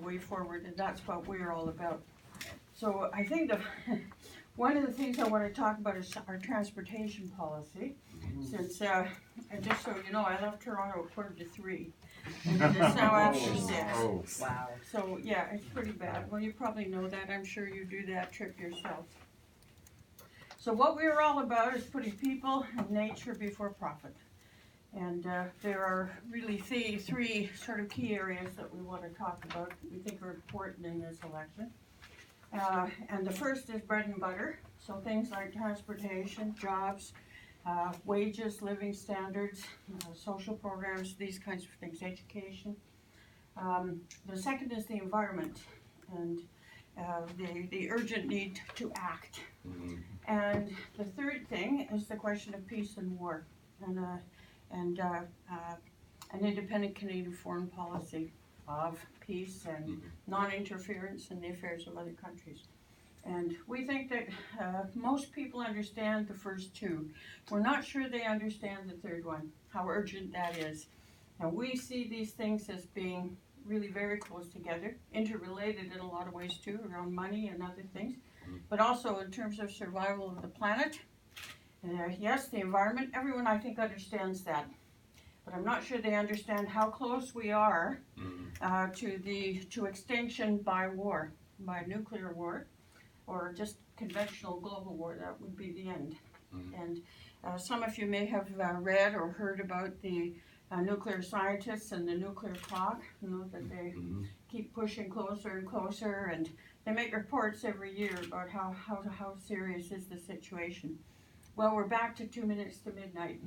way forward, and that's what we're all about. So I think one of the things I want to talk about is our transportation policy. Since, just so you know, I left Toronto at 2:45, and it's now after 6. Oh. Wow. So, yeah, it's pretty bad. Well, you probably know that. I'm sure you do that trip yourself. So what we're all about is putting people and nature before profit. And there are really three sort of key areas that we want to talk about that we think are important in this election. And the first is bread and butter. So things like transportation, jobs, wages, living standards, social programs, these kinds of things, education. The second is the environment and the urgent need to act. Mm-hmm. And the third thing is the question of peace and war and an independent Canadian foreign policy of peace and non-interference in the affairs of other countries. And we think that most people understand the first two. We're not sure they understand the third one, how urgent that is. And we see these things as being really very close together, interrelated in a lot of ways too, around money and other things, but also in terms of survival of the planet. Yes, the environment, everyone I think understands that. But I'm not sure they understand how close we are to extinction by war, by nuclear war, or just conventional global war. That would be the end. And some of you may have read or heard about the nuclear scientists and the nuclear clock, that they keep pushing closer and closer, and they make reports every year about how serious is the situation. Well, we're back to 2 minutes to midnight.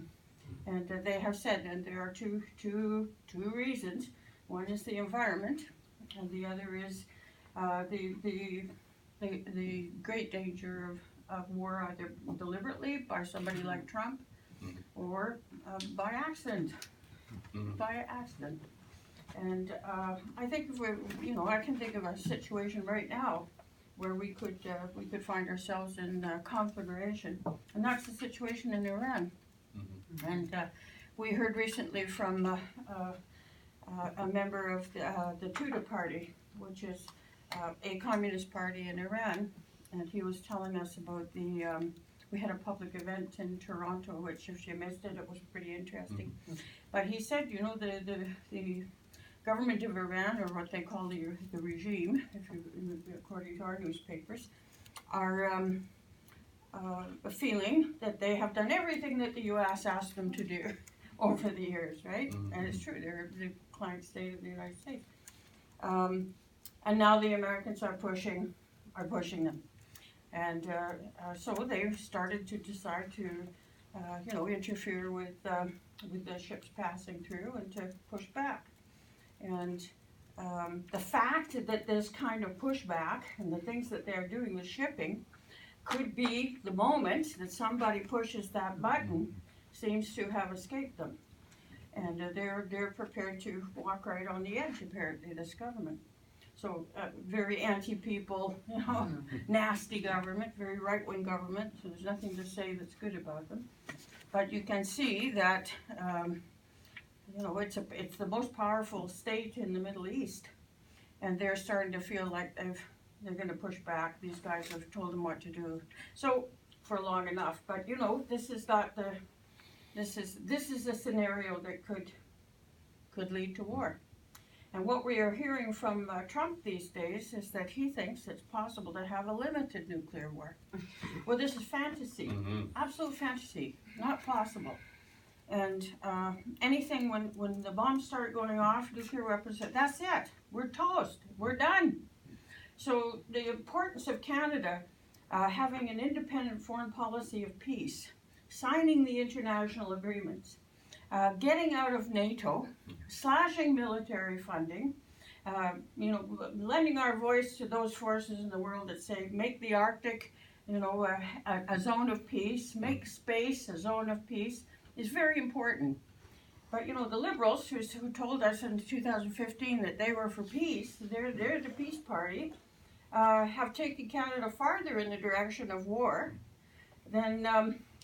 And they have said, and there are two reasons. One is the environment, and the other is the great danger of war, either deliberately by somebody like Trump, or by accident. By accident. And I think if I can think of a situation right now where we could find ourselves in conflagration, and that's the situation in Iran. And we heard recently from a member of the Tudeh party, which is a communist party in Iran, and he was telling us about we had a public event in Toronto, which if you missed it, it was pretty interesting. But he said, the government of Iran, or what they call the regime, according to our newspapers, are feeling that they have done everything that the U.S. asked them to do over the years, right? And it's true, they're the client state of the United States. And now the Americans are pushing them. And so they've started to decide to, interfere with the ships passing through and to push back. And the fact that this kind of pushback and the things that they're doing with shipping could be the moment that somebody pushes that button seems to have escaped them. And they're prepared to walk right on the edge, apparently, this government. So very anti-people, nasty government, very right-wing government, so there's nothing to say that's good about them. But you can see that, it's the most powerful state in the Middle East, and they're starting to feel like they're going to push back. These guys have told them what to do. So for long enough, but this is a scenario that could lead to war. And what we are hearing from Trump these days is that he thinks it's possible to have a limited nuclear war. Well, this is fantasy, absolute fantasy, not possible. And anything when the bombs start going off, nuclear weapons, that's it. We're toast. We're done. So the importance of Canada having an independent foreign policy of peace, signing the international agreements, getting out of NATO, slashing military funding, lending our voice to those forces in the world that say, make the Arctic, a zone of peace, make space a zone of peace, is very important. But, the Liberals, who told us in 2015 that they were for peace, they're the peace party, have taken Canada farther in the direction of war than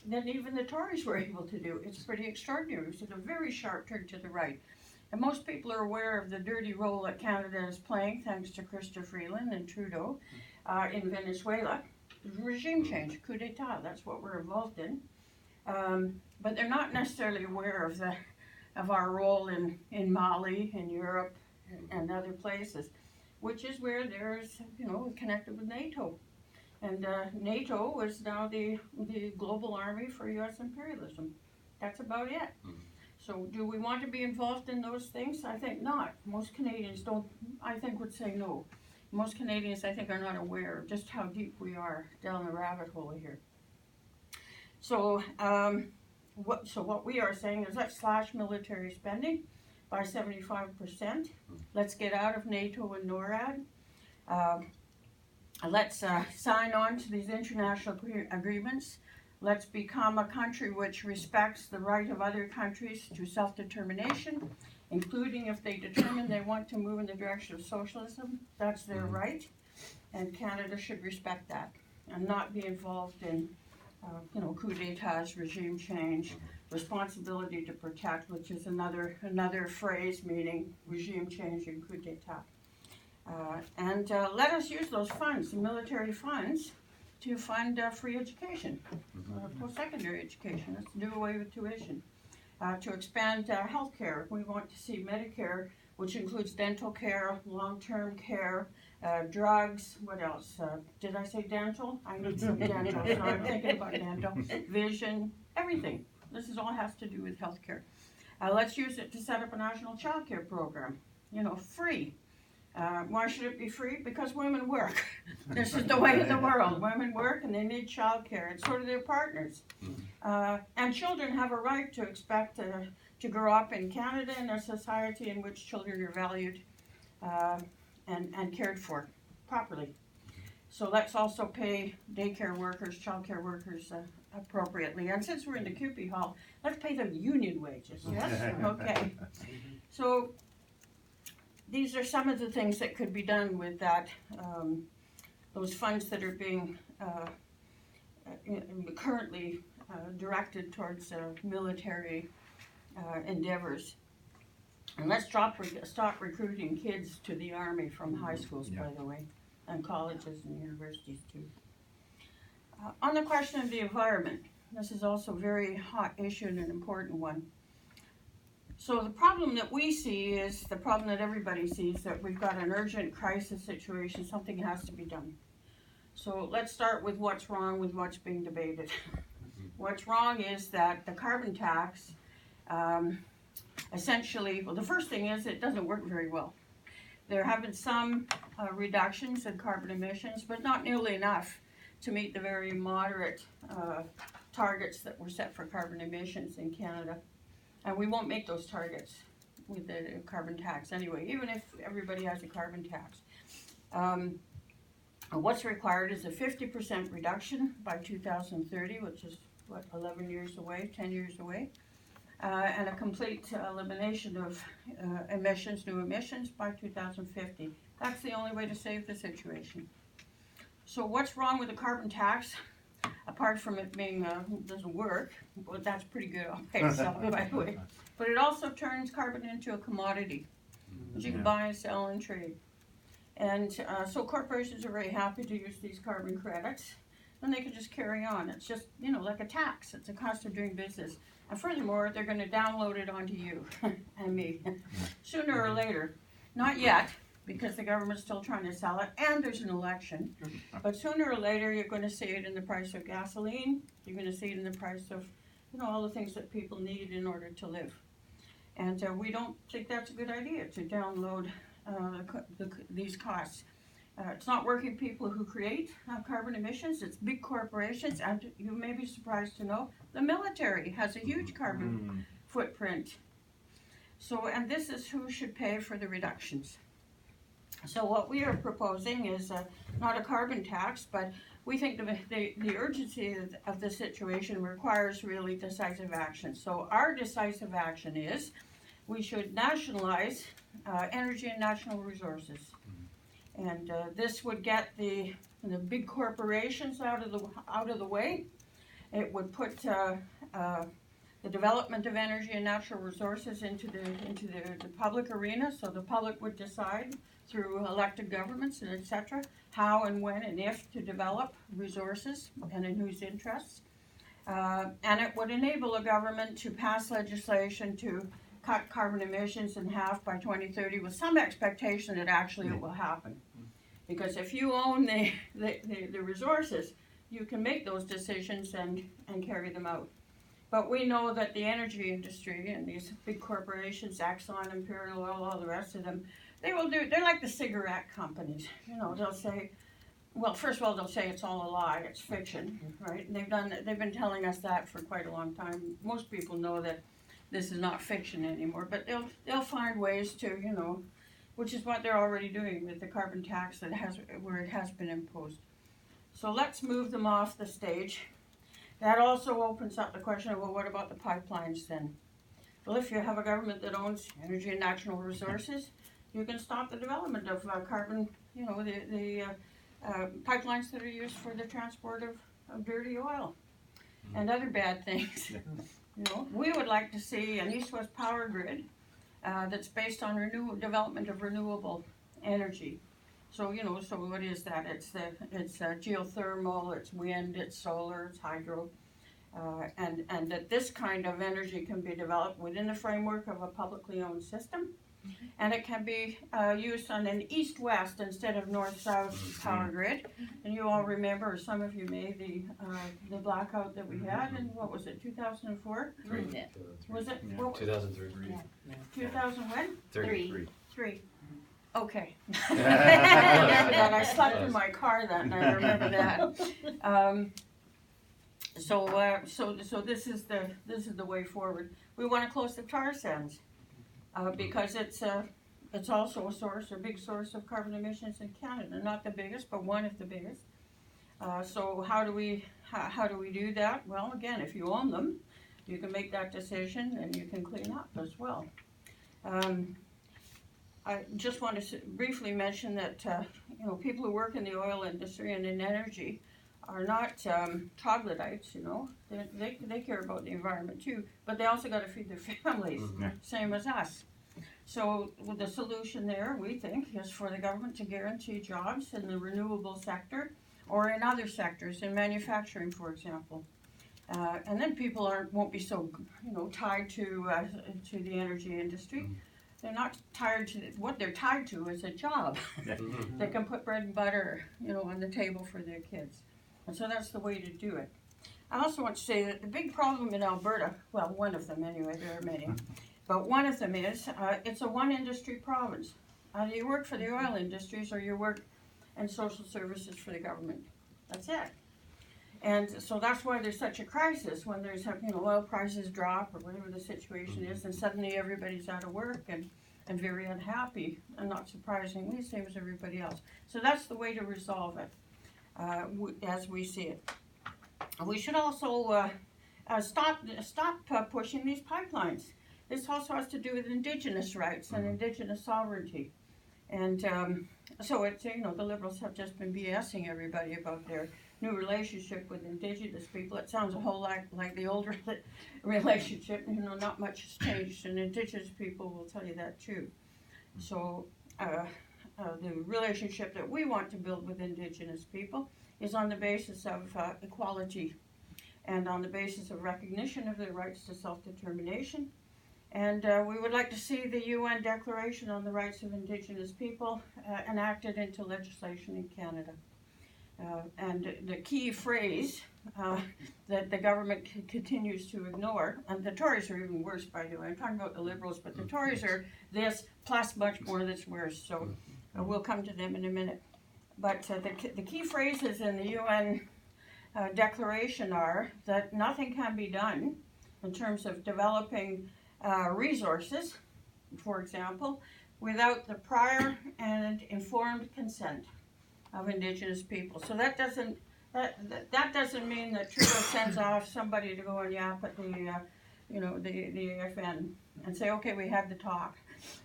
even the Tories were able to do. It's pretty extraordinary. It's a very sharp turn to the right. And most people are aware of the dirty role that Canada is playing, thanks to Chrystia Freeland and Trudeau, in Venezuela. Regime change, coup d'etat, that's what we're involved in. But they're not necessarily aware of our role in Mali, in Europe, and other places, which is where there's, connected with NATO. And NATO is now the global army for U.S. imperialism. That's about it. So do we want to be involved in those things? I think not. Most Canadians would say no. Most Canadians, I think, are not aware of just how deep we are down the rabbit hole here. So, what we are saying is let's slash military spending by 75%. Let's get out of NATO and NORAD. Let's sign on to these international agreements. Let's become a country which respects the right of other countries to self-determination, including if they determine they want to move in the direction of socialism. That's their right, and Canada should respect that and not be involved in, coup d'etats, regime change, responsibility to protect, which is another phrase meaning regime change and coup d'etat. And let us use those funds, the military funds, to fund free education, post-secondary education. Let's do away with tuition. To expand health care. We want to see Medicare, which includes dental care, long-term care, drugs, what else? Did I say dental? I need some dental, so I'm thinking about dental, vision, everything. This all has to do with health care. Let's use it to set up a national child care program, free. Why should it be free? Because women work. This is the way of the world. Women work and they need child care, and so do their partners. And children have a right to expect to grow up in Canada in a society in which children are valued and cared for properly. So let's also pay daycare workers, child care workers appropriately. And since we're in the CUPE hall, let's pay them union wages, yes? Okay. So these are some of the things that could be done with that, those funds that are being currently directed towards military endeavors. And let's stop recruiting kids to the Army from high schools, by the way, and colleges and universities too. On the question of the environment, this is also a very hot issue and an important one. So the problem that we see is the problem that everybody sees, that we've got an urgent crisis situation, something has to be done. So let's start with what's wrong with what's being debated. What's wrong is that the carbon tax, essentially, well, the first thing is it doesn't work very well. There have been some reductions in carbon emissions, but not nearly enough to meet the very moderate targets that were set for carbon emissions in Canada. And we won't make those targets with the carbon tax anyway, even if everybody has a carbon tax. What's required is a 50% reduction by 2030, which is, 11 years away, 10 years away, and a complete elimination of new emissions by 2050. That's the only way to save the situation. So what's wrong with the carbon tax? Apart from it being doesn't work, but that's pretty good by itself, by the way. But it also turns carbon into a commodity, which you can buy and sell and trade. And so corporations are very happy to use these carbon credits, and they can just carry on. It's just, like a tax. It's a cost of doing business. And furthermore, they're going to download it onto you and me sooner or later. Not yet, because the government's still trying to sell it, and there's an election. But sooner or later, you're going to see it in the price of gasoline. You're going to see it in the price of, all the things that people need in order to live. And we don't think that's a good idea to download these costs. It's not working people who create carbon emissions. It's big corporations, and you may be surprised to know the military has a huge carbon footprint. So, and this is who should pay for the reductions. So what we are proposing is not a carbon tax, but we think the urgency of the situation requires really decisive action. So our decisive action is we should nationalize energy and national resources. And this would get the big corporations out of the way. It would put the development of energy and natural resources into the public arena, so the public would decide through elected governments and etc. how and when and if to develop resources and in whose interests. And it would enable a government to pass legislation to cut carbon emissions in half by 2030 with some expectation that actually it will happen. Because if you own the resources, you can make those decisions and carry them out. But we know that the energy industry and these big corporations, Exxon, Imperial Oil, all the rest of them, they're like the cigarette companies. You know, they'll say, well, first of all, they'll say it's all a lie, it's fiction, right? And they've been telling us that for quite a long time. Most people know that this is not fiction anymore, but they'll find ways to, you know, which is what they're already doing with the carbon tax where it has been imposed. So let's move them off the stage. That also opens up the question of, well, what about the pipelines then? Well, if you have a government that owns energy and natural resources, you can stop the development of carbon, you know, the pipelines that are used for the transport of dirty oil and other bad things. You know, we would like to see an east-west power grid that's based on development of renewable energy. So, you know, so what is that? It's geothermal, it's wind, it's solar, it's hydro, and that this kind of energy can be developed within the framework of a publicly owned system, and it can be used on an east-west instead of north-south power grid. And you all remember, or some of you may, the blackout that we had in, what was it, 2004? Yeah. Was it? Yeah. What, 2003. Yeah. 2000 when? Three. Three. Okay. I remember that. I slept in my car that night. I remember that. So this is the way forward. We want to close the tar sands because it's also a big source of carbon emissions in Canada. Not the biggest, but one of the biggest. So how do we do that? Well, again, if you own them, you can make that decision and you can clean up as well. I just want to briefly mention that you know, people who work in the oil industry and in energy are not troglodytes. You know, they care about the environment too, but they also got to feed their families, same as us. So the solution there, we think, is for the government to guarantee jobs in the renewable sector or in other sectors, in manufacturing, for example. And then people won't be so, you know, tied to the energy industry. They're not tied to, what they're tied to is a job. They can put bread and butter, you know, on the table for their kids. And so that's the way to do it. I also want to say that the big problem in Alberta, well, one of them anyway, there are many, but one of them is, it's a one industry province. Either you work for the oil industries or you work in social services for the government. That's it. And so that's why there's such a crisis when there's, you know, oil prices drop or whatever the situation is, and suddenly everybody's out of work and very unhappy, and not surprisingly, same as everybody else. So that's the way to resolve it, as we see it. We should also stop pushing these pipelines. This also has to do with Indigenous rights and Indigenous sovereignty. And so it's, you know, the Liberals have just been BSing everybody about their new relationship with Indigenous people. It sounds a whole lot like the older relationship. You know, not much has changed, and Indigenous people will tell you that too. So the relationship that we want to build with Indigenous people is on the basis of equality and on the basis of recognition of their rights to self-determination. And we would like to see the UN Declaration on the Rights of Indigenous People enacted into legislation in Canada. And the key phrase that the government continues to ignore, and the Tories are even worse, by the way. I'm talking about the Liberals, but the Tories are this plus much more that's worse. So we'll come to them in a minute. But the key phrases in the UN Declaration are that nothing can be done in terms of developing resources, for example, without the prior and informed consent of Indigenous people. So that doesn't mean that Trudeau sends off somebody to go and yap at the FN and say, okay, we had the talk,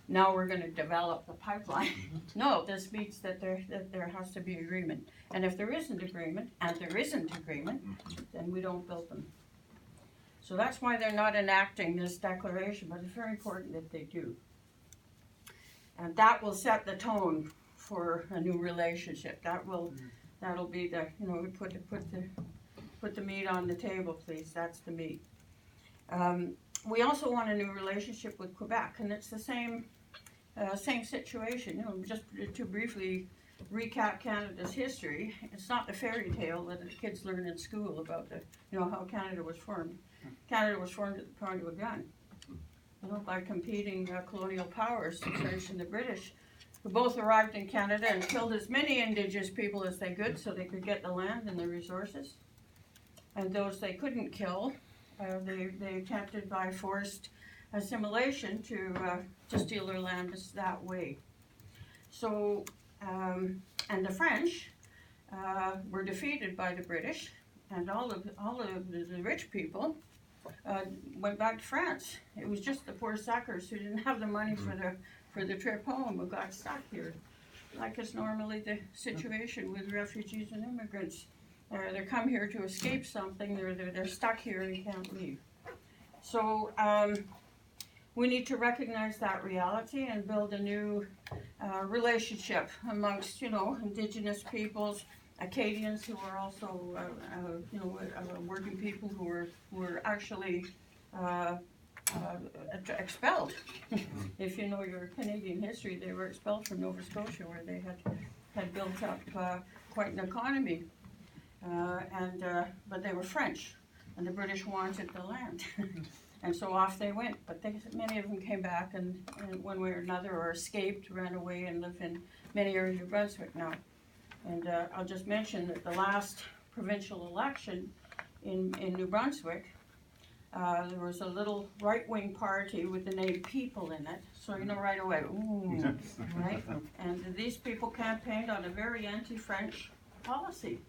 now we're going to develop the pipeline. No, this means that there has to be agreement, and if there isn't agreement, then we don't build them. So that's why they're not enacting this declaration, but it's very important that they do. And that will set the tone for a new relationship. That'll be the, we put the meat on the table, please. That's the meat. We also want a new relationship with Quebec, and it's the same situation. Just to briefly recap Canada's history, it's not the fairy tale that the kids learn in school about how Canada was formed. Canada was formed at the point of a gun, by competing colonial powers, the French and the British, who both arrived in Canada and killed as many Indigenous people as they could so they could get the land and the resources. And those they couldn't kill, they attempted by forced assimilation to steal their land that way. So, and the French were defeated by the British, and all of the rich people went back to France. It was just the poor suckers who didn't have the money for the trip home who got stuck here. Like it's normally the situation with refugees and immigrants. They come here to escape something, they're stuck here and can't leave. So we need to recognize that reality and build a new relationship amongst, Indigenous peoples, Acadians who are also, working people who were actually expelled. If you know your Canadian history, they were expelled from Nova Scotia, where they had built up quite an economy. But they were French, and the British wanted the land. And so off they went, but many of them came back and one way or another, or escaped, ran away, and live in many areas of New Brunswick now. And I'll just mention that the last provincial election in New Brunswick, there was a little right-wing party with the name People in it, so right away, ooh, right? And these people campaigned on a very anti-French policy,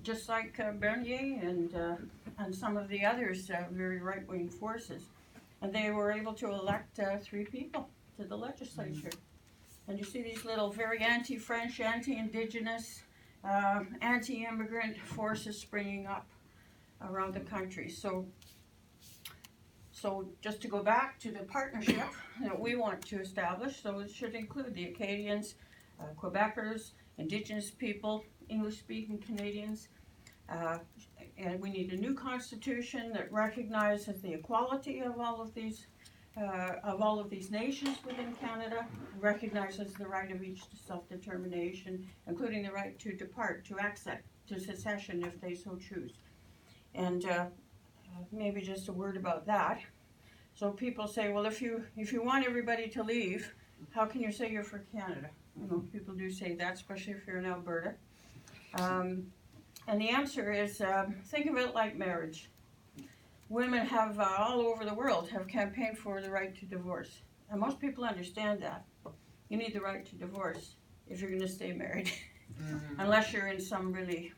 just like Bernier and some of the others, very right-wing forces. And they were able to elect 3 people to the legislature. And you see these little very anti-French, anti-Indigenous, anti-immigrant forces springing up around the country. So just to go back to the partnership that we want to establish, so it should include the Acadians, Quebecers, Indigenous people, English-speaking Canadians, and we need a new constitution that recognizes the equality of all of these nations within Canada, recognizes the right of each to self-determination, including the right to depart, to exit, to secession if they so choose. And maybe just a word about that. So people say, well, if you want everybody to leave, how can you say you're for Canada? People do say that, especially if you're in Alberta. And the answer is, think of it like marriage. Women have, all over the world, have campaigned for the right to divorce. And most people understand that. You need the right to divorce if you're going to stay married. Unless you're in some really,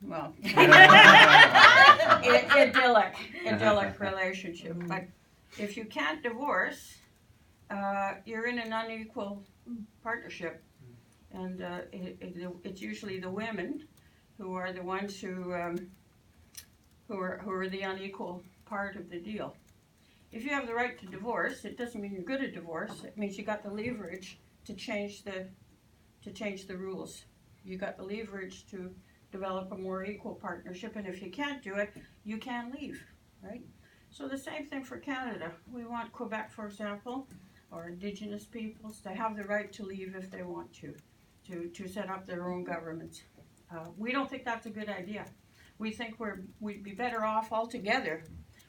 well, idyllic relationship. But if you can't divorce, you're in an unequal partnership. And it's usually the women who are the ones who are the unequal part of the deal. If you have the right to divorce, it doesn't mean you're good at divorce. It means you got the leverage to change the rules. You got the leverage to develop a more equal partnership, and if you can't do it, you can leave, right? So the same thing for Canada. We want Quebec, for example, or Indigenous peoples to have the right to leave if they want to set up their own governments. We don't think that's a good idea. We think we'd be better off altogether,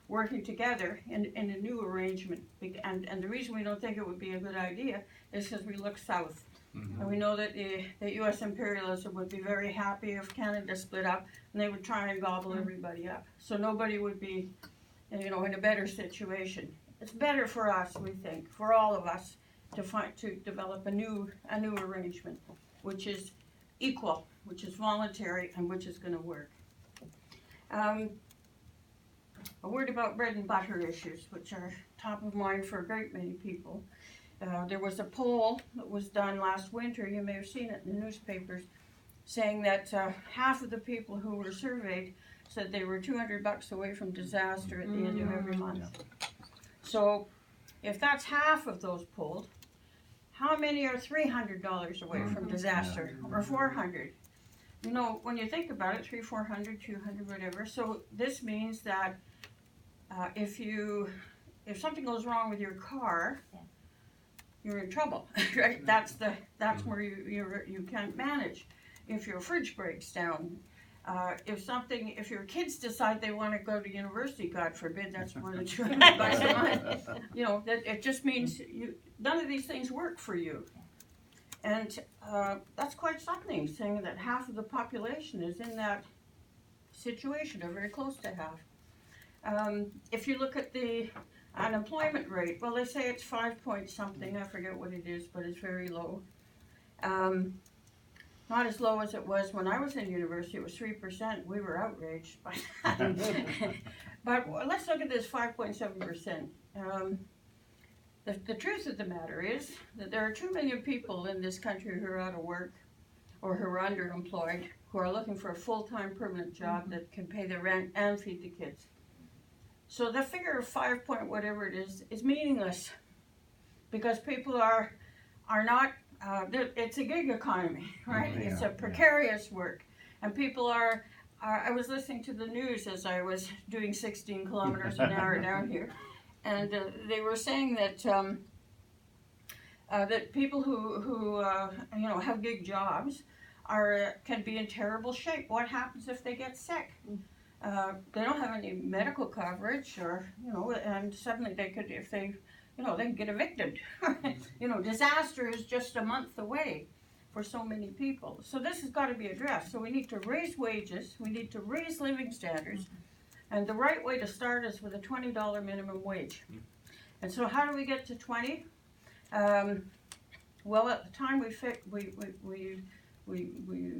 working together in a new arrangement. And the reason we don't think it would be a good idea is because we look south. Mm-hmm. And we know that the U.S. imperialism would be very happy if Canada split up, and they would try and gobble everybody up. So nobody would be, in a better situation. It's better for us, we think, for all of us, to develop a new arrangement, which is equal, which is voluntary, and which is going to work. A word about bread and butter issues, which are top of mind for a great many people. There was a poll that was done last winter, you may have seen it in the newspapers, saying that half of the people who were surveyed said they were $200 away from disaster at the end of every month. So if that's half of those pulled, how many are $300 away from disaster, or $400? You know, when you think about it, 300, 400, 200, whatever. So this means that if something goes wrong with your car, you're in trouble, right? That's where you can't manage. If your fridge breaks down, if your kids decide they want to go to university, God forbid, that's more than $200 a month. You know, that it just means none of these things work for you. And that's quite something, saying that half of the population is in that situation, or very close to half. If you look at the unemployment rate, well, they say it's 5 point something, I forget what it is, but it's very low. Not as low as it was when I was in university. It was 3%. We were outraged by that. But let's look at this 5.7%. The truth of the matter is that there are 2 million people in this country who are out of work or who are underemployed, who are looking for a full-time permanent job that can pay their rent and feed the kids. So the figure of 5 point whatever it is meaningless, because people are not, it's a gig economy, right? Yeah, it's a precarious work. And people are, I was listening to the news as I was doing 16 kilometers an hour down here. And they were saying that that people who have gig jobs can be in terrible shape. What happens if they get sick? They don't have any medical coverage, and suddenly they could, if they can get evicted. Disaster is just a month away for so many people. So this has got to be addressed. So we need to raise wages. We need to raise living standards. And the right way to start is with a $20 minimum wage. And so how do we get to 20? Well, at the time we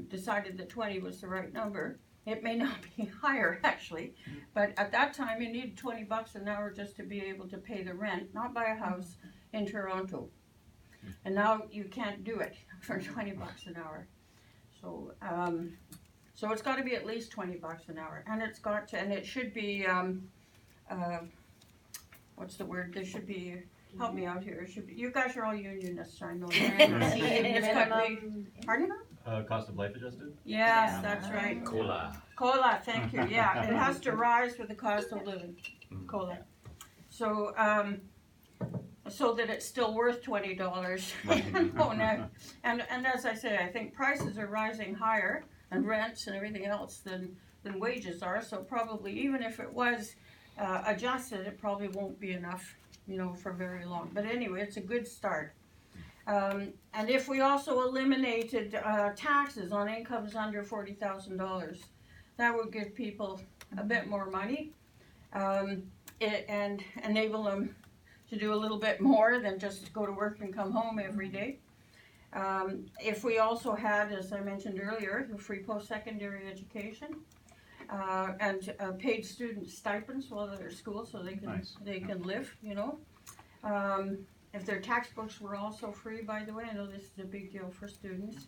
decided that 20 was the right number. It may not be higher, actually, but at that time you needed $20 an hour just to be able to pay the rent, not buy a house in Toronto. And now you can't do it for $20 an hour. So it's got to be at least $20 an hour, and it should be what's the word? There should be, help me out here. It should be, you guys are all unionists, I know that. Pardon? Cost of life adjusted? Yes, that's right. COLA, thank you. Yeah, it has to rise with the cost of living. COLA. So, so that it's still worth $20. And as I say, I think prices are rising higher, and rents and everything else than wages are. So probably, even if it was adjusted, it probably won't be enough, for very long. But anyway, it's a good start. And if we also eliminated taxes on incomes under $40,000, that would give people a bit more money and enable them to do a little bit more than just go to work and come home every day. If we also had, as I mentioned earlier, a free post-secondary education and paid student stipends while they're at school, so they can live, If their textbooks were also free, by the way, I know this is a big deal for students.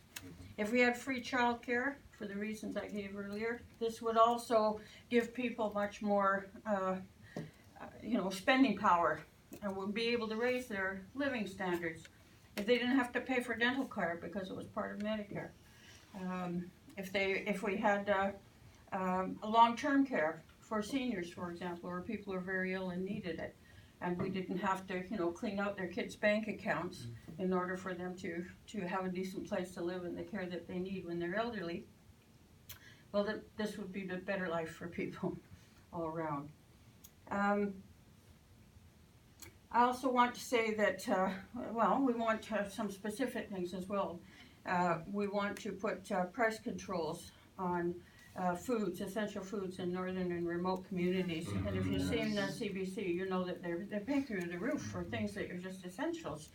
If we had free childcare, for the reasons I gave earlier, this would also give people much more, spending power, and would be able to raise their living standards. If they didn't have to pay for dental care because it was part of Medicare. If we had long-term care for seniors, for example, or people who are very ill and needed it, and we didn't have to, clean out their kids' bank accounts in order for them to have a decent place to live and the care that they need when they're elderly, well, this would be a better life for people all around. I also want to say that, we want some specific things as well. We want to put price controls on foods, essential foods in northern and remote communities. And if you've seen the CBC, you know that they're paying through the roof for things that are just essentials.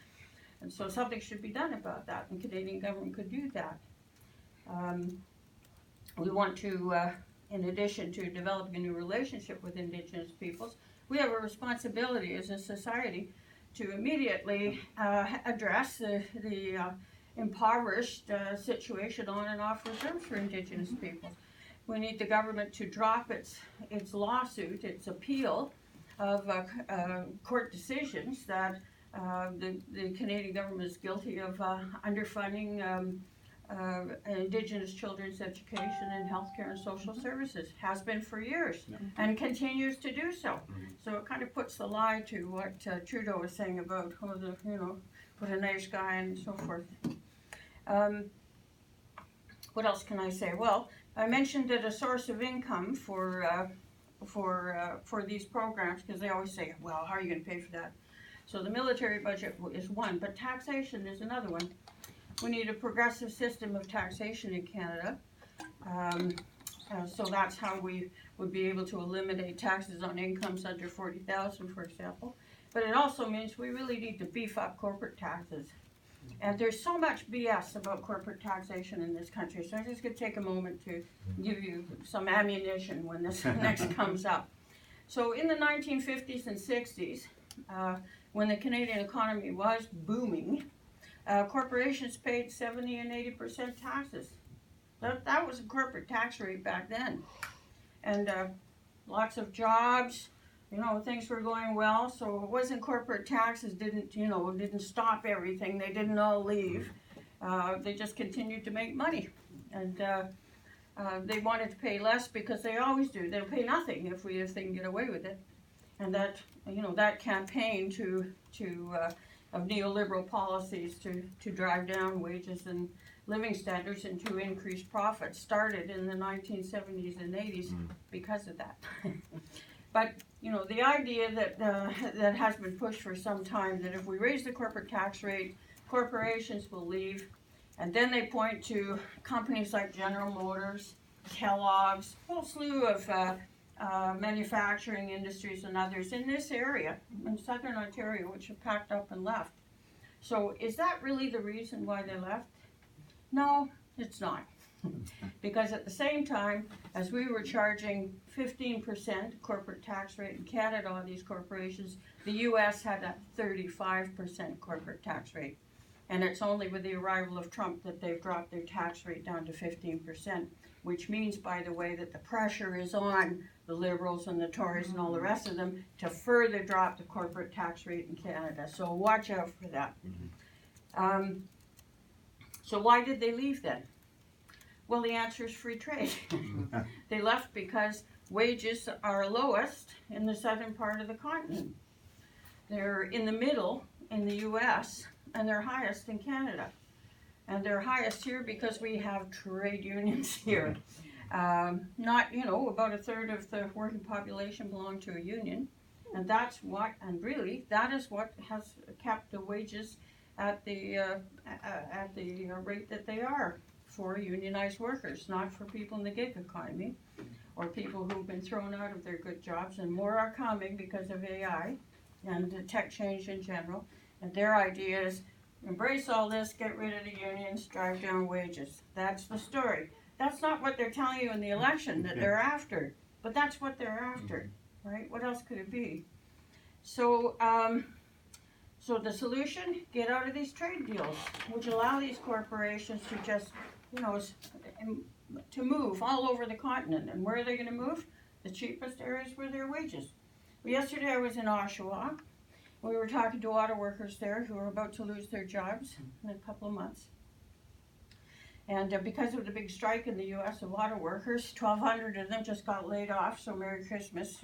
And so something should be done about that, and Canadian government could do that. We want to, in addition to developing a new relationship with Indigenous peoples, we have a responsibility as a society to immediately address the impoverished situation on and off reserves for Indigenous peoples. We need the government to drop its lawsuit, its appeal of court decisions that the Canadian government is guilty of underfunding Indigenous children's education and healthcare and social services. Has been for years, and continues to do so. So it kind of puts the lie to what Trudeau was saying about, what a nice guy and so forth. What else can I say? Well, I mentioned that a source of income for these programs, because they always say, well, how are you going to pay for that? So the military budget is one, but taxation is another one. We need a progressive system of taxation in Canada. So that's how we would be able to eliminate taxes on incomes under $40,000, for example. But it also means we really need to beef up corporate taxes. And there's so much BS about corporate taxation in this country, so I'm just going to take a moment to give you some ammunition when this next comes up. So in the 1950s and 60s, when the Canadian economy was booming, corporations paid 70 and 80% taxes. That was a corporate tax rate back then. And lots of jobs, things were going well, so it wasn't corporate taxes didn't stop everything. They didn't all leave. They just continued to make money. And they wanted to pay less because they always do. They'll pay nothing if they can get away with it. And that campaign of neoliberal policies to drive down wages and living standards and to increase profits started in the 1970s and 80s because of that. But the idea that has been pushed for some time, that if we raise the corporate tax rate, corporations will leave, and then they point to companies like General Motors, Kellogg's, a whole slew of manufacturing industries and others in this area, in southern Ontario, which have packed up and left. So is that really the reason why they left? No, it's not. Because at the same time, as we were charging 15% corporate tax rate in Canada on these corporations, the US had a 35% corporate tax rate. And it's only with the arrival of Trump that they've dropped their tax rate down to 15%, which means, by the way, that the pressure is on the Liberals and the Tories and all the rest of them to further drop the corporate tax rate in Canada. So watch out for that. So why did they leave then? Well, the answer is free trade. They left because wages are lowest in the southern part of the continent. They're in the middle in the US, and they're highest in Canada. And they're highest here because we have trade unions here. About a third of the working population belong to a union. And that is what has kept the wages at the rate that they are for unionized workers, not for people in the gig economy or people who've been thrown out of their good jobs, and more are coming because of AI and the tech change in general. And their idea is embrace all this, get rid of the unions, drive down wages. That's the story. That's not what they're telling you in the election that they're after, but that's what they're after, right? What else could it be? So, so the solution, get out of these trade deals, which allow these corporations to just, to move all over the continent. And where are they going to move? The cheapest areas where there are wages. Well, yesterday I was in Oshawa. We were talking to auto workers there who are about to lose their jobs in a couple of months. And because of the big strike in the U.S. of auto workers, 1,200 of them just got laid off, so Merry Christmas,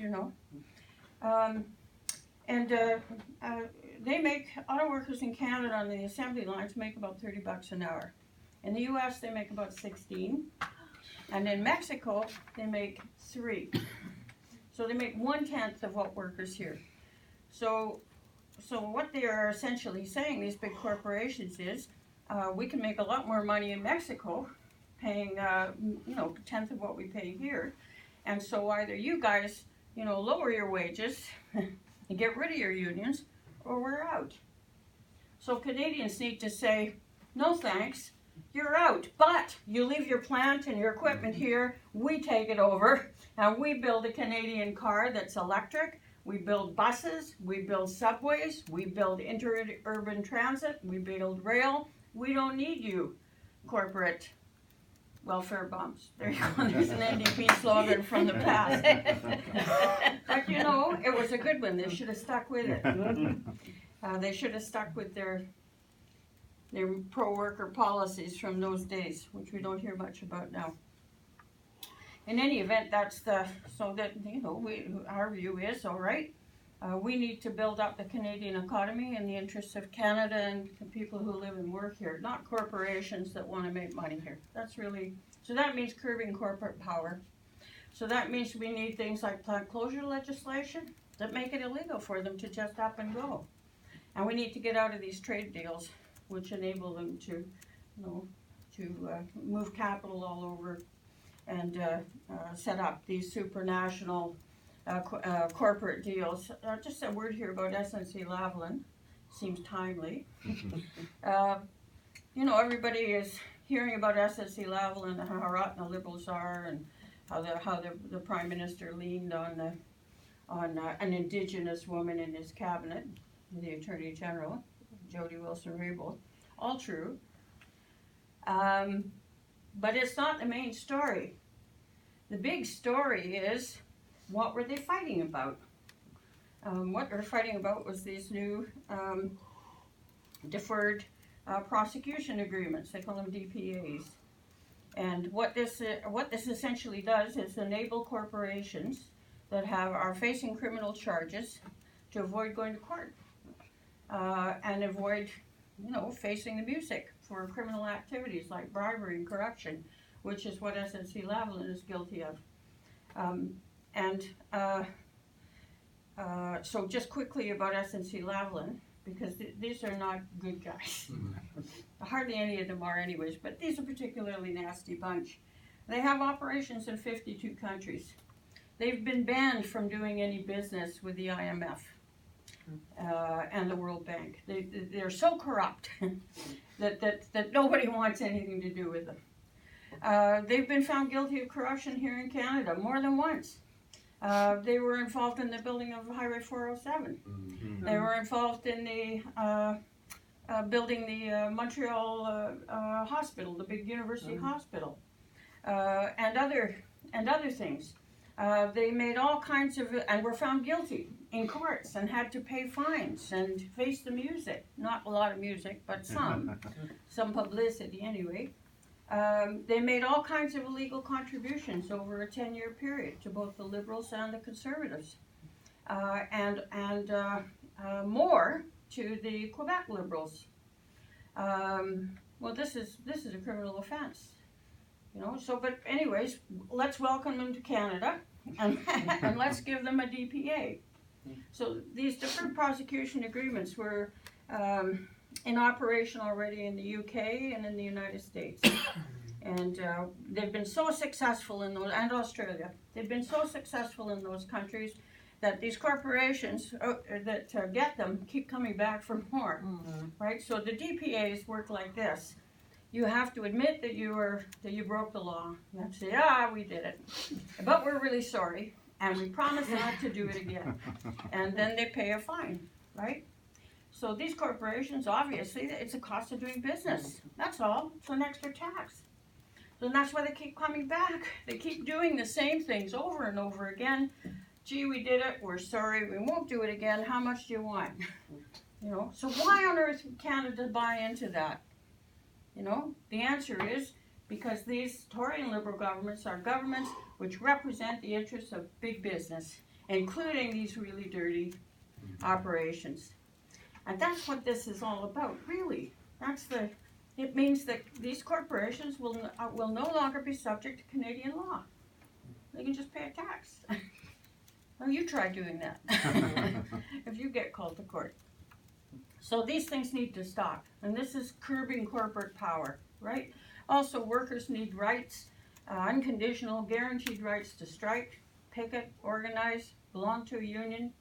they make, auto workers in Canada on the assembly lines make about $30 an hour. In the U.S. they make about 16, and in Mexico they make 3. So they make 1/10 of what workers here. So what they are essentially saying, these big corporations, is we can make a lot more money in Mexico, paying a tenth of what we pay here, and so either you guys lower your wages and get rid of your unions, or we're out. So Canadians need to say, no thanks, you're out, but you leave your plant and your equipment here, we take it over, and we build a Canadian car that's electric, we build buses, we build subways, we build interurban transit, we build rail. We don't need you, corporate welfare bumps. There you go. There's an NDP slogan from the past. But you know, it was a good one. They should have stuck with it. They should have stuck with their pro-worker policies from those days, which we don't hear much about now. In any event, so that, you know, our view is, all right, we need to build up the Canadian economy in the interests of Canada and the people who live and work here, not corporations that want to make money here. That's really, so that means curbing corporate power. So that means we need things like plant closure legislation that make it illegal for them to just up and go. And we need to get out of these trade deals, which enable them to, you know, move capital all over and set up these supranational corporate deals. Just a word here about SNC-Lavalin. Seems timely. You know, everybody is hearing about SNC-Lavalin and how rotten the Liberals are, and how the Prime Minister leaned on an Indigenous woman in his cabinet, the Attorney General, Jody Wilson-Raybould. All true. But it's not the main story. The big story is, what were they fighting about? What they're fighting about was these new deferred prosecution agreements. They call them DPAs. And what this essentially does is enable corporations that are facing criminal charges to avoid going to court and avoid, you know, facing the music for criminal activities like bribery and corruption, which is what SNC-Lavalin is guilty of. So just quickly about SNC-Lavalin, because these are not good guys. Hardly any of them are anyways, but these are a particularly nasty bunch. They have operations in 52 countries. They've been banned from doing any business with the IMF and the World Bank. They're so corrupt that nobody wants anything to do with them. They've been found guilty of corruption here in Canada more than once. They were involved in the building of Highway 407. Mm-hmm. They were involved in the building the Montreal hospital, the big university hospital, and other things. They made all kinds of, and were found guilty in courts and had to pay fines and face the music. Not a lot of music, but some publicity anyway. They made all kinds of illegal contributions over a 10-year period to both the Liberals and the Conservatives, and more to the Quebec Liberals. Well, this is a criminal offense, you know. So, but anyways, let's welcome them to Canada, and let's give them a DPA. So these deferred prosecution agreements were in operation already in the UK and in the United States. And they've been so successful in those, and Australia, they've been so successful in those countries that these corporations that get them keep coming back for more, right? So the DPAs work like this. You have to admit that you broke the law. You have to say, we did it, but we're really sorry, and we promise not to do it again. And then they pay a fine, right? So these corporations, obviously, it's a cost of doing business. That's all. It's an extra tax. And that's why they keep coming back. They keep doing the same things over and over again. Gee, we did it. We're sorry. We won't do it again. How much do you want? You know. So why on earth would Canada buy into that? You know. The answer is because these Tory and Liberal governments are governments which represent the interests of big business, including these really dirty operations. And that's what this is all about, really. It means that these corporations will no longer be subject to Canadian law. They can just pay a tax. Well, you try doing that if you get called to court. So these things need to stop. And this is curbing corporate power, right? Also, workers need rights, unconditional, guaranteed rights to strike, picket, organize, belong to a union.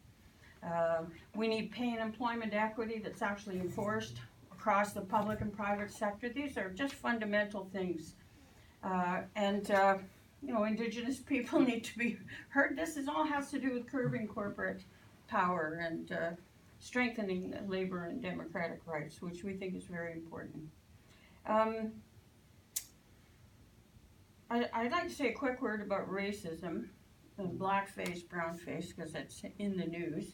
We need pay and employment equity that's actually enforced across the public and private sector. These are just fundamental things. You know, Indigenous people need to be heard. This all has to do with curbing corporate power and strengthening labor and democratic rights, which we think is very important. I'd like to say a quick word about racism and blackface, brownface, because it's in the news.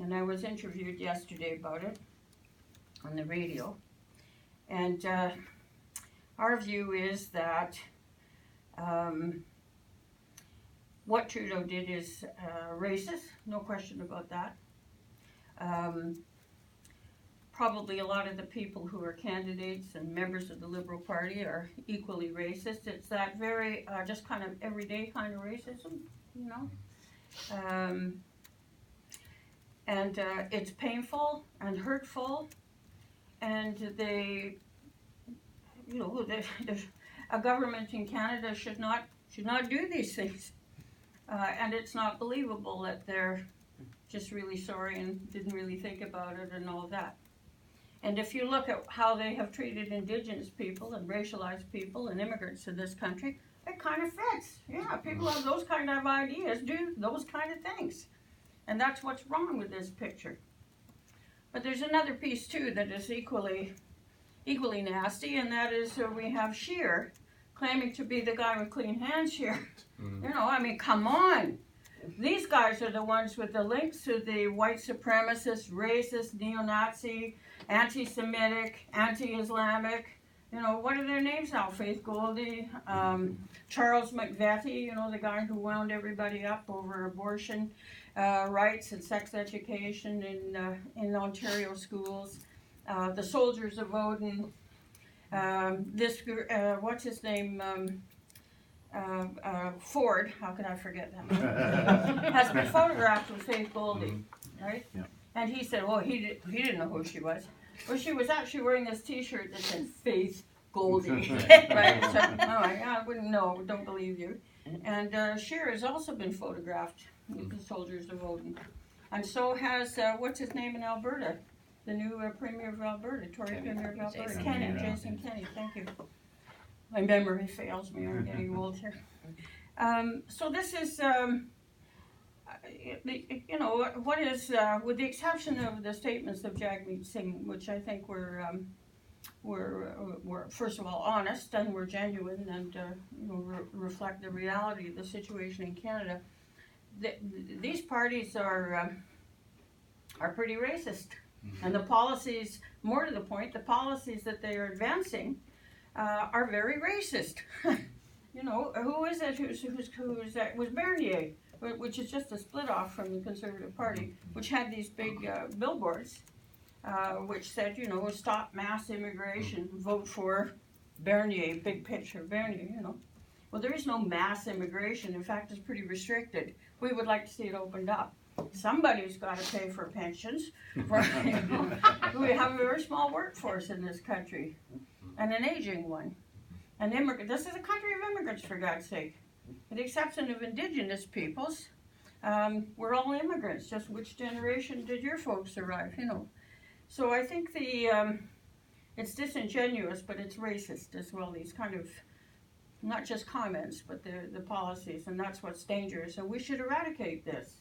And I was interviewed yesterday about it on the radio. And our view is that what Trudeau did is racist, no question about that. Probably a lot of the people who are candidates and members of the Liberal Party are equally racist. It's that very just kind of everyday kind of racism, you know. And it's painful and hurtful, and they, you know, a government in Canada should not do these things. And it's not believable that they're just really sorry and didn't really think about it and all that. And if you look at how they have treated Indigenous people and racialized people and immigrants in this country, it kind of fits. Yeah, people have those kind of ideas, do those kind of things. And that's what's wrong with this picture. But there's another piece too that is equally nasty, and that is we have Scheer claiming to be the guy with clean hands here. You know, I mean, come on. These guys are the ones with the links to the white supremacist, racist, neo-Nazi, anti-Semitic, anti-Islamic. You know, what are their names now? Faith Goldie, Charles McVeety, you know, the guy who wound everybody up over abortion rights and sex education in Ontario schools. The Soldiers of Odin. This what's his name? Ford, how could I forget that name? Has been photographed with Faith Goldie, right? Yeah. And he said, well, he didn't know who she was. Well, she was actually wearing this T-shirt that said Faith Goldie, right? So, I wouldn't know, don't believe you. And Scheer has also been photographed with the Soldiers of Odin. And so has, what's his name in Alberta? The new Premier of Alberta, Tory Premier of Alberta. Jason Kenney, thank you. My memory fails me, I'm getting old here. So this is, you know, what is, with the exception of the statements of Jagmeet Singh, which I think were first of all honest and were genuine and you know, reflect the reality of the situation in Canada. These parties are pretty racist, and the policies, more to the point, the policies that they are advancing are very racist. You know, who is it? Who's that? Was Bernier, which is just a split off from the Conservative Party, which had these big billboards, which said, you know, stop mass immigration, vote for Bernier, big picture Bernier, you know. Well, there is no mass immigration. In fact, it's pretty restricted. We would like to see it opened up. Somebody's got to pay for pensions. For, you know, we have a very small workforce in this country, and an aging one. And this is a country of immigrants, for God's sake. With the exception of Indigenous peoples, we're all immigrants. Just which generation did your folks arrive? You know. So I think it's disingenuous, but it's racist as well. These kind of not just comments, but the policies, and that's what's dangerous. And we should eradicate this.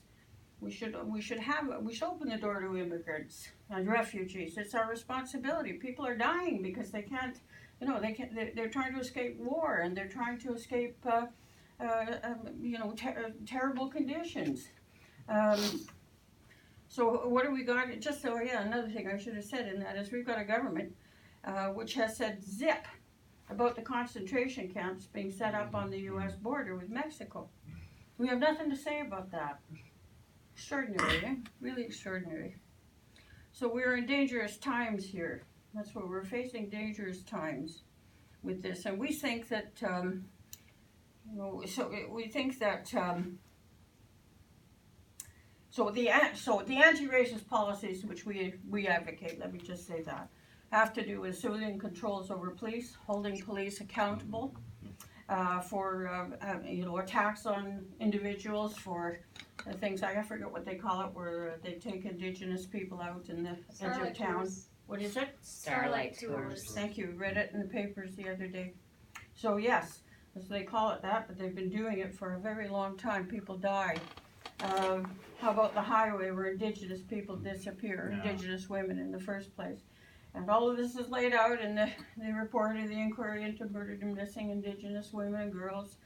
We should open the door to immigrants and refugees. It's our responsibility. People are dying because they can't, you know, they're trying to escape war, and they're trying to escape, you know, terrible conditions. So what do we got? Just so, yeah, another thing I should have said in that is we've got a government which has said zip about the concentration camps being set up on the U.S. border with Mexico. We have nothing to say about that. Extraordinary, eh? Really extraordinary. So we're in dangerous times here. That's what we're facing, dangerous times with this. And we think that, you know, we think that, so the anti-racist policies which we advocate, let me just say that, have to do with civilian controls over police, holding police accountable for you know, attacks on individuals, for things I forget what they call it, where they take Indigenous people out in the edge of town. What is it? Starlight tours. Thank you. Read it in the papers the other day. So yes, as they call it that, but they've been doing it for a very long time. People die. How about the highway where Indigenous people disappear, Indigenous women in the first place? And all of this is laid out in the report of the inquiry into murdered and missing Indigenous women and girls,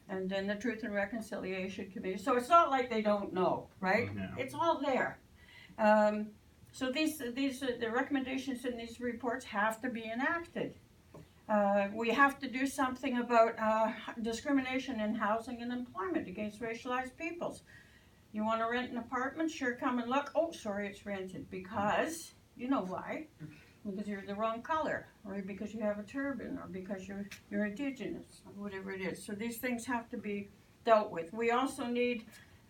and then the Truth and Reconciliation Committee. So it's not like they don't know, right? No. It's all there. So the recommendations in these reports have to be enacted. We have to do something about discrimination in housing and employment against racialized peoples. You want to rent an apartment? Sure, come and look. Oh, sorry, it's rented. Because, you know why? Because you're the wrong color, or because you have a turban, or because you're Indigenous, or whatever it is. So these things have to be dealt with. We also need,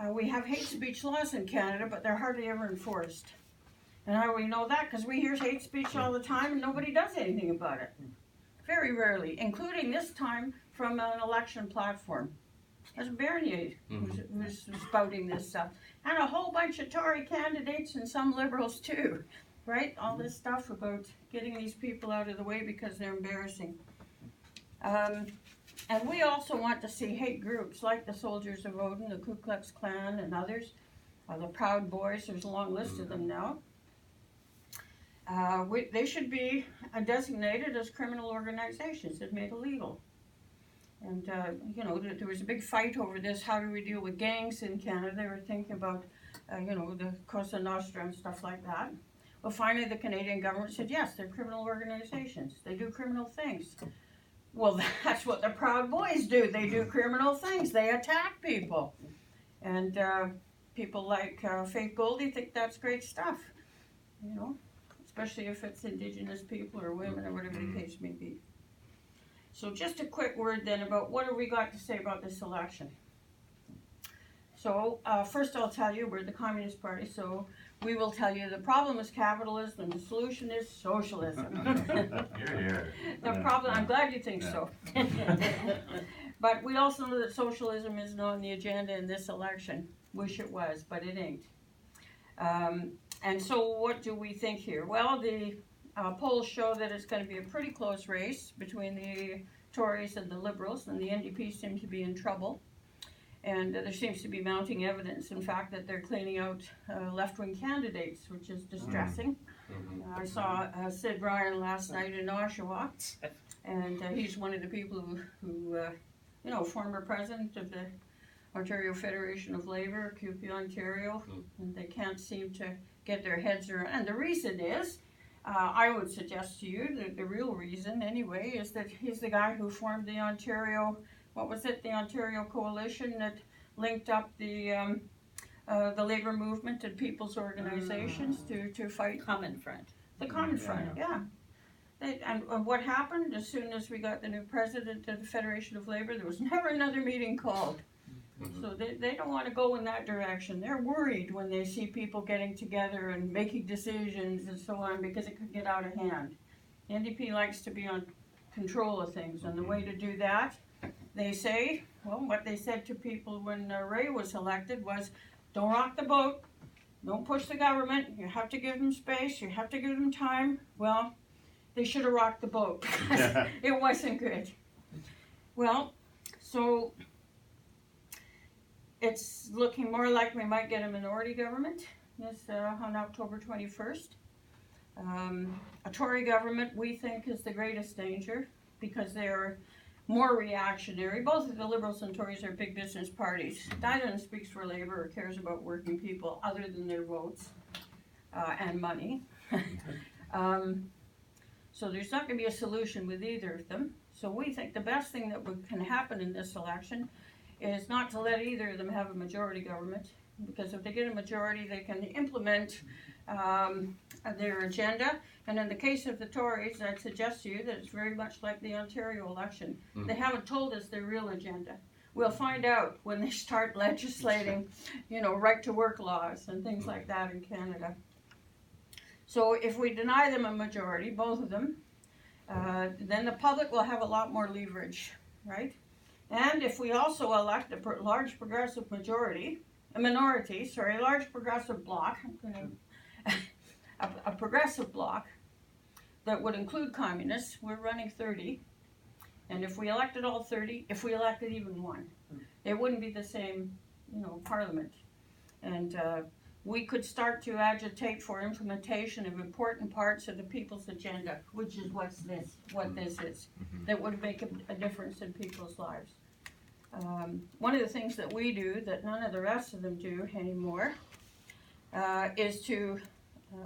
we have hate speech laws in Canada, but they're hardly ever enforced. And how do we know that? Because we hear hate speech all the time and nobody does anything about it. Very rarely, including this time from an election platform. There's Bernier who's spouting this stuff. And a whole bunch of Tory candidates and some Liberals too. Right? All this stuff about getting these people out of the way because they're embarrassing. And we also want to see hate groups like the Soldiers of Odin, the Ku Klux Klan, and others. The Proud Boys, there's a long list of them now. They should be designated as criminal organizations and made illegal. And, you know, there was a big fight over this. How do we deal with gangs in Canada? They were thinking about, you know, the Cosa Nostra and stuff like that. Well, finally, the Canadian government said, yes, they're criminal organizations. They do criminal things. Well, that's what the Proud Boys do. They do criminal things. They attack people. And people like Faith Goldie think that's great stuff, you know, especially if it's Indigenous people or women or whatever the case may be. So just a quick word then about what have we got to say about this election. So first I'll tell you, we're the Communist Party, so we will tell you the problem is capitalism and the solution is socialism. The problem, I'm glad you think so. But we also know that socialism isn't on the agenda in this election. Wish it was, but it ain't. And so what do we think here? Well, the polls show that it's going to be a pretty close race between the Tories and the Liberals, and the NDP seem to be in trouble. And there seems to be mounting evidence, in fact, that they're cleaning out left-wing candidates, which is distressing. I saw Sid Ryan last night in Oshawa, and he's one of the people who you know, former president of the Ontario Federation of Labour, QP Ontario, and they can't seem to get their heads around. And the reason is, I would suggest to you that the real reason, anyway, is that he's the guy who formed the Ontario, what was it, the Ontario Coalition that linked up the labour movement and people's organizations to fight Common Front. the Common Front, yeah. And what happened as soon as we got the new president of the Federation of Labour, there was never another meeting called. So they don't want to go in that direction. They're worried when they see people getting together and making decisions and so on because it could get out of hand. The NDP likes to be on control of things, and the way to do that, they say, well, what they said to people when Ray was elected was, don't rock the boat, don't push the government, you have to give them space, you have to give them time. Well, they should have rocked the boat because it wasn't good. Well, so it's looking more like we might get a minority government on October 21st. A Tory government, we think, is the greatest danger because they're more reactionary. Both of the Liberals and Tories are big business parties. Neither of them speaks for Labour or cares about working people other than their votes and money. So there's not going to be a solution with either of them. So we think the best thing that can happen in this election is not to let either of them have a majority government, because if they get a majority, they can implement their agenda. And in the case of the Tories, I'd suggest to you that it's very much like the Ontario election. They haven't told us their real agenda. We'll find out when they start legislating, you know, right-to-work laws and things like that in Canada. So if we deny them a majority, both of them, then the public will have a lot more leverage, right? And if we also elect a large progressive large progressive bloc, a progressive bloc that would include communists, we're running 30. And if we elected all 30, if we elected even one, it wouldn't be the same, you know, parliament. And we could start to agitate for implementation of important parts of the people's agenda, which is what this is, that would make a difference in people's lives. One of the things that we do that none of the rest of them do anymore is to,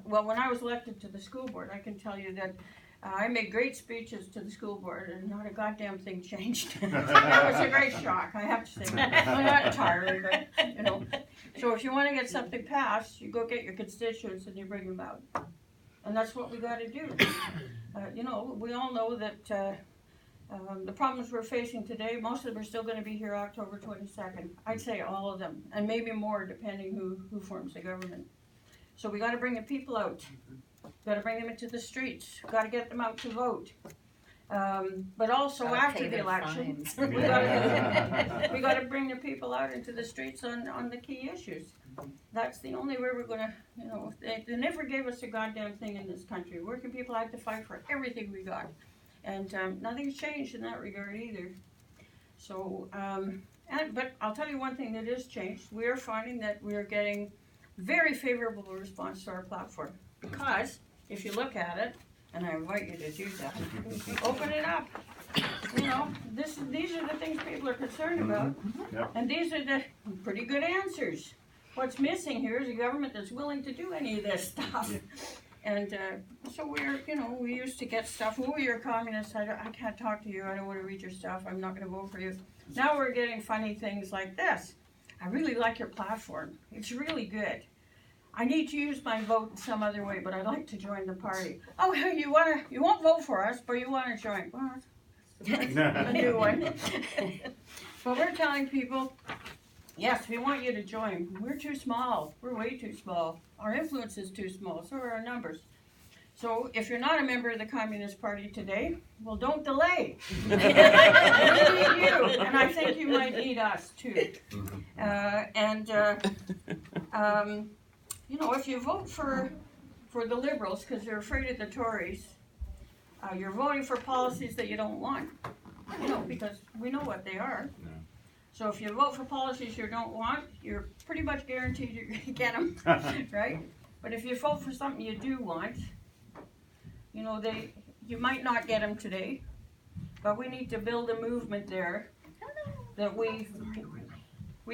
well, when I was elected to the school board, I can tell you that I made great speeches to the school board and not a goddamn thing changed. It was a great shock, I have to say. Well, not entirely, but, you know. So if you want to get something passed, you go get your constituents and you bring them out. And that's what we got to do. You know, we all know that the problems we're facing today, most of them are still going to be here October 22nd. I'd say all of them, and maybe more depending who forms the government. So we got to bring the people out. Got to bring them into the streets. Got to get them out to vote. But also after the election, we got to bring the people out into the streets on the key issues. That's the only way we're going to, you know, they never gave us a goddamn thing in this country. Working people had to fight for everything we got. And nothing's changed in that regard either. So, but I'll tell you one thing that is changed. We are finding that we are getting very favorable response to our platform. Because if you look at it, and I invite you to do that, open it up. You know, these are the things people are concerned about. Yep. And these are the pretty good answers. What's missing here is a government that's willing to do any of this stuff. Yeah. And so we're, you know, we used to get stuff, oh, you're a communist, I can't talk to you, I don't want to read your stuff, I'm not going to vote for you. Now we're getting funny things like this. I really like your platform. It's really good. I need to use my vote in some other way, but I'd like to join the party. Oh, you won't vote for us, but you want to join. Well, that's a new one. But we're telling people, yes, we want you to join. We're too small. We're way too small. Our influence is too small. So are our numbers. So if you're not a member of the Communist Party today, well, don't delay. We need you, and I think you might need us too. You know, if you vote for the Liberals because you're afraid of the Tories, you're voting for policies that you don't want. You know, because we know what they are. Yeah. So if you vote for policies you don't want, you're pretty much guaranteed you're going to get them, right? But if you vote for something you do want, you know, you might not get them today, but we need to build a movement there that we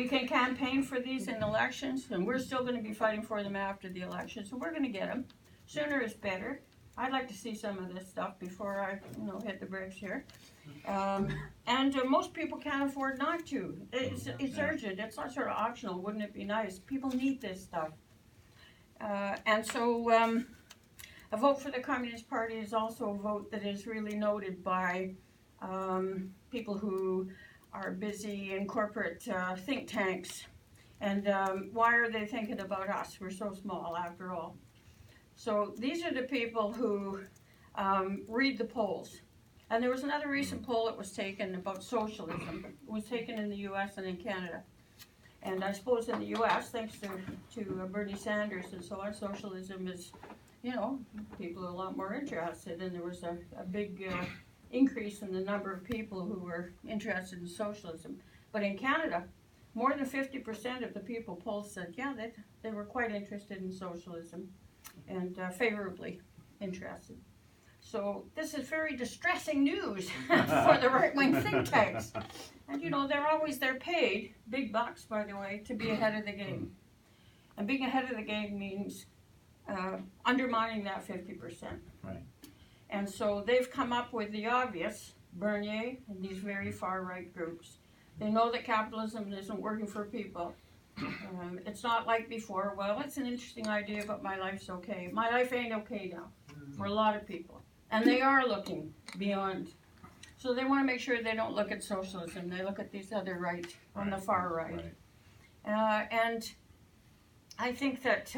can campaign for these in elections, and we're still going to be fighting for them after the election, so we're going to get them. Sooner is better. I'd like to see some of this stuff before I, you know, hit the brakes here. Most people can't afford not to. It's urgent. It's not sort of optional. Wouldn't it be nice? People need this stuff. A vote for the Communist Party is also a vote that is really noted by people who are busy in corporate think tanks. And why are they thinking about us? We're so small after all. So these are the people who read the polls. And there was another recent poll that was taken about socialism. It was taken in the US and in Canada. And I suppose in the US, thanks to Bernie Sanders and so on, socialism is, you know, people are a lot more interested. And there was a big increase in the number of people who were interested in socialism. But in Canada, more than 50% of the people polled said, yeah, they were quite interested in socialism and favorably interested. So this is very distressing news for the right-wing think tanks. And you know, they're paid, big bucks by the way, to be ahead of the game. And being ahead of the game means undermining that 50%. Right. And so they've come up with the obvious, Bernier and these very far-right groups. They know that capitalism isn't working for people. It's not like before, well, it's an interesting idea, but my life's okay. My life ain't okay now for a lot of people. And they are looking beyond. So they want to make sure they don't look at socialism. They look at these other right, on the far right. And I think that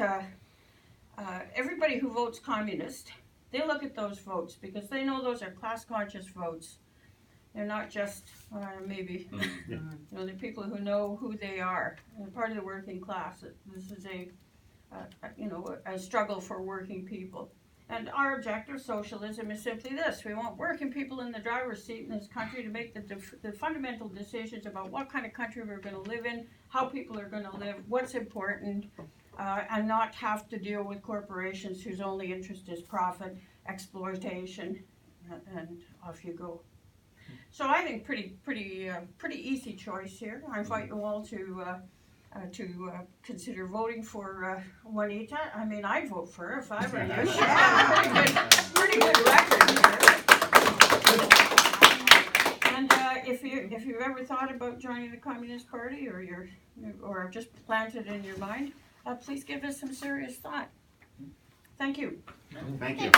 everybody who votes communist, they look at those votes because they know those are class-conscious votes. They're not just, maybe, you know, they're people who know who they are. They're part of the working class. This is a struggle for working people. And our objective, socialism, is simply this. We want working people in the driver's seat in this country to make the fundamental decisions about what kind of country we're going to live in, how people are going to live, what's important, and not have to deal with corporations whose only interest is profit, exploitation, and off you go. So I think pretty easy choice here. I invite you all to consider voting for Juanita. I mean, I'd vote for her if I were you. She's got a pretty good record here. And if you've ever thought about joining the Communist Party, or just planted in your mind, please give us some serious thought. Thank you. Thank you.